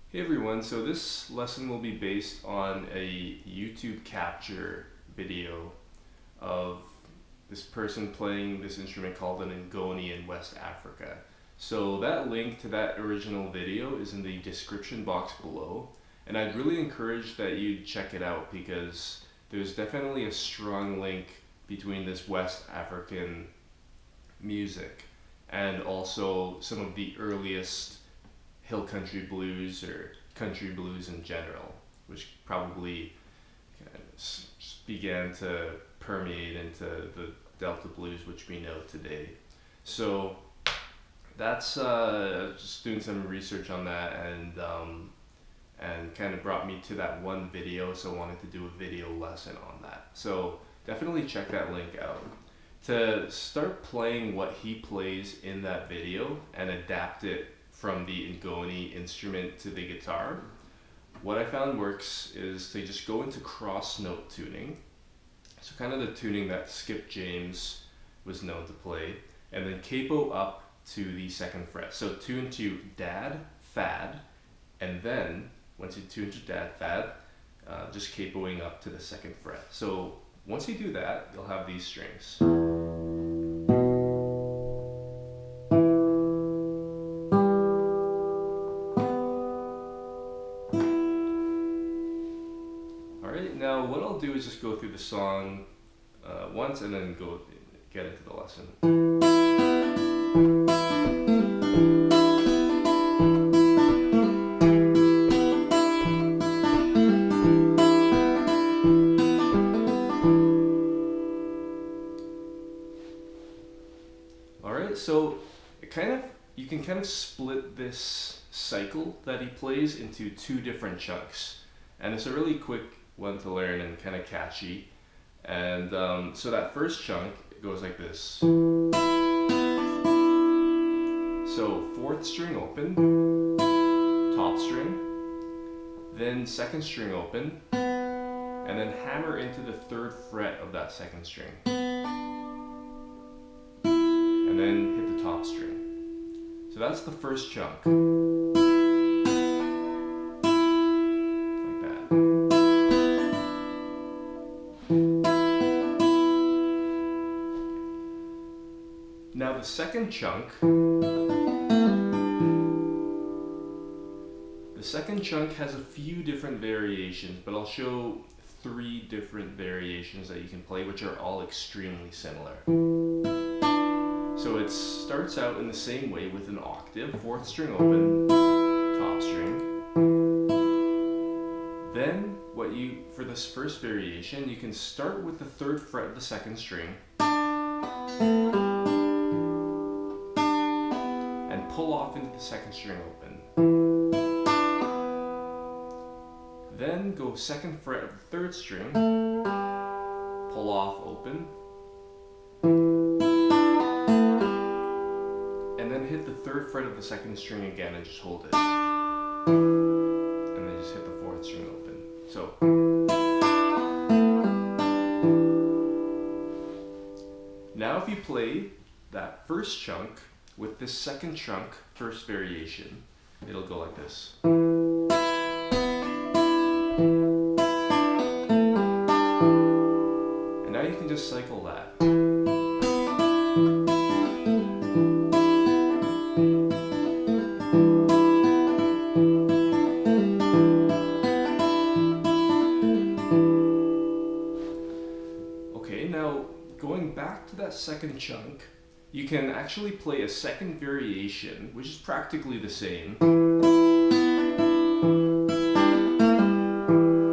Hey everyone, so this lesson will be based on a YouTube capture video of this person playing this instrument called an ngoni in West Africa. So that link to that original video is in the description box below, and I'd really encourage that you check it out because there's definitely a strong link between this West African music and also some of the earliest hill country blues or country blues in general, which probably kind of began to permeate into the Delta blues which we know today. So that's just doing some research on that and kind of brought me to that one video, so I wanted to do a video lesson on that. So definitely check that link out. To start playing what he plays in that video and adapt it from the ngoni instrument to the guitar, what I found works is to just go into cross note tuning. So kind of the tuning that Skip James was known to play, and then capo up to the second fret. So tune to dad, fad, and then once you tune to dad, fad, just capoing up to the second fret. So once you do that, you'll have these strings. Now what I'll do is just go through the song once and then go get into the lesson. Alright, so you can kind of split this cycle that he plays into two different chunks, and it's a really quick one to learn and kind of catchy. And so that first chunk goes like this. So fourth string open, top string, then second string open, and then hammer into the third fret of that second string, and then hit the top string. So that's the first chunk. Now the second chunk has a few different variations, but I'll show 3 different variations that you can play, which are all extremely similar. So it starts out in the same way with an octave, 4th string open, top string. Then for this first variation, you can start with the 3rd fret of the 2nd string, pull off into the 2nd string open. Then go 2nd fret of the 3rd string, pull off, open, and then hit the 3rd fret of the 2nd string again and just hold it. And then just hit the 4th string open. So now if you play that first chunk with this second chunk, first variation, it'll go like this. And now you can just cycle that. Okay, now going back to that second chunk, you can actually play a second variation, which is practically the same,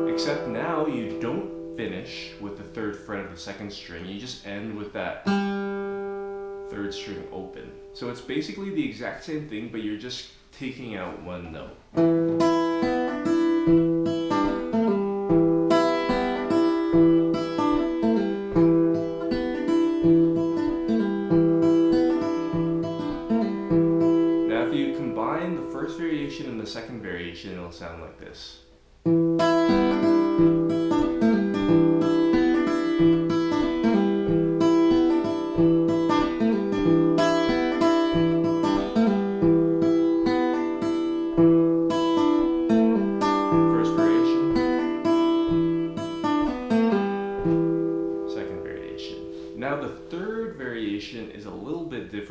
except now you don't finish with the 3rd fret of the 2nd string, you just end with that 3rd string open. So it's basically the exact same thing, but you're just taking out one note. And the second variation, it'll sound like this.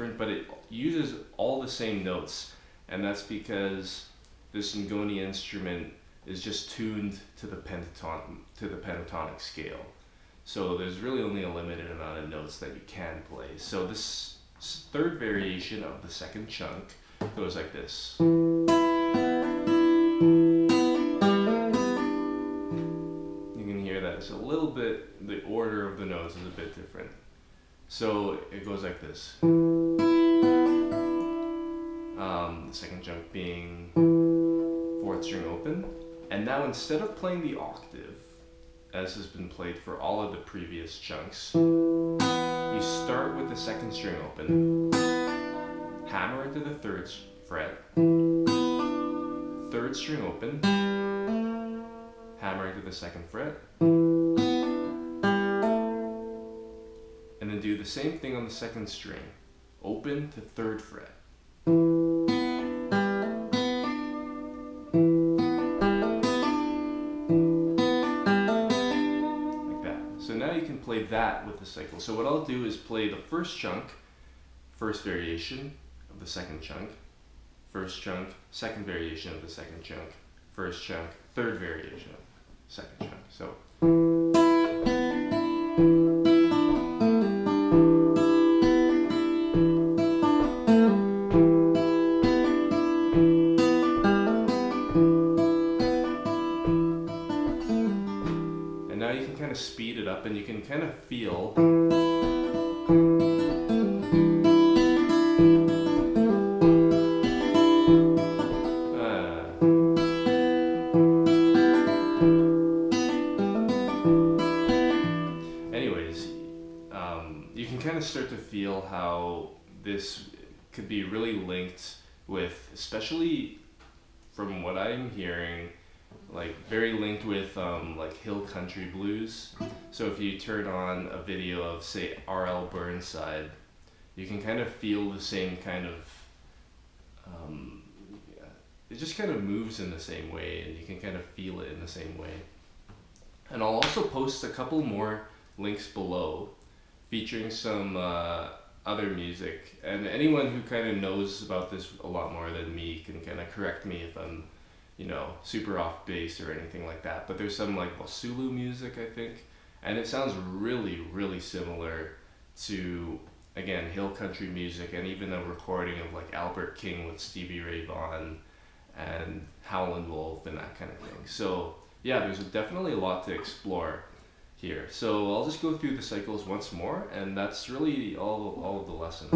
different, but it uses all the same notes, and that's because this ngoni instrument is just tuned to the pentatonic scale. So there's really only a limited amount of notes that you can play. So this third variation of the second chunk goes like this. You can hear that it's a little bit, the order of the notes is a bit different. So it goes like this. The second chunk being 4th string open. And now instead of playing the octave, as has been played for all of the previous chunks, you start with the 2nd string open, hammer into the 3rd fret, 3rd string open, hammer into the 2nd fret, and then do the same thing on the 2nd string, open to 3rd fret. Play that with the cycle. So what I'll do is play the first chunk, first variation of the second chunk, first chunk, second variation of the second chunk, first chunk, third variation of the second chunk. So speed it up, and you can kind of feel anyways, you can kind of start to feel how this could be really linked with, especially from what I'm hearing, like very linked with like hill country blues. So if you turn on a video of, say, R.L. Burnside, you can kind of feel the same kind of it just kind of moves in the same way, and you can kind of feel it in the same way. And I'll also post a couple more links below featuring some other music, and anyone who kind of knows about this a lot more than me can kind of correct me if I'm, you know, super off base or anything like that. But there's some like Wasulu music, I think, and it sounds really, really similar to, again, hill country music, and even a recording of like Albert King with Stevie Ray Vaughan and Howlin' Wolf and that kind of thing. So yeah, there's definitely a lot to explore here. So I'll just go through the cycles once more, and that's really all of the lesson.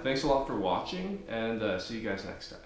Thanks a lot for watching, and see you guys next time.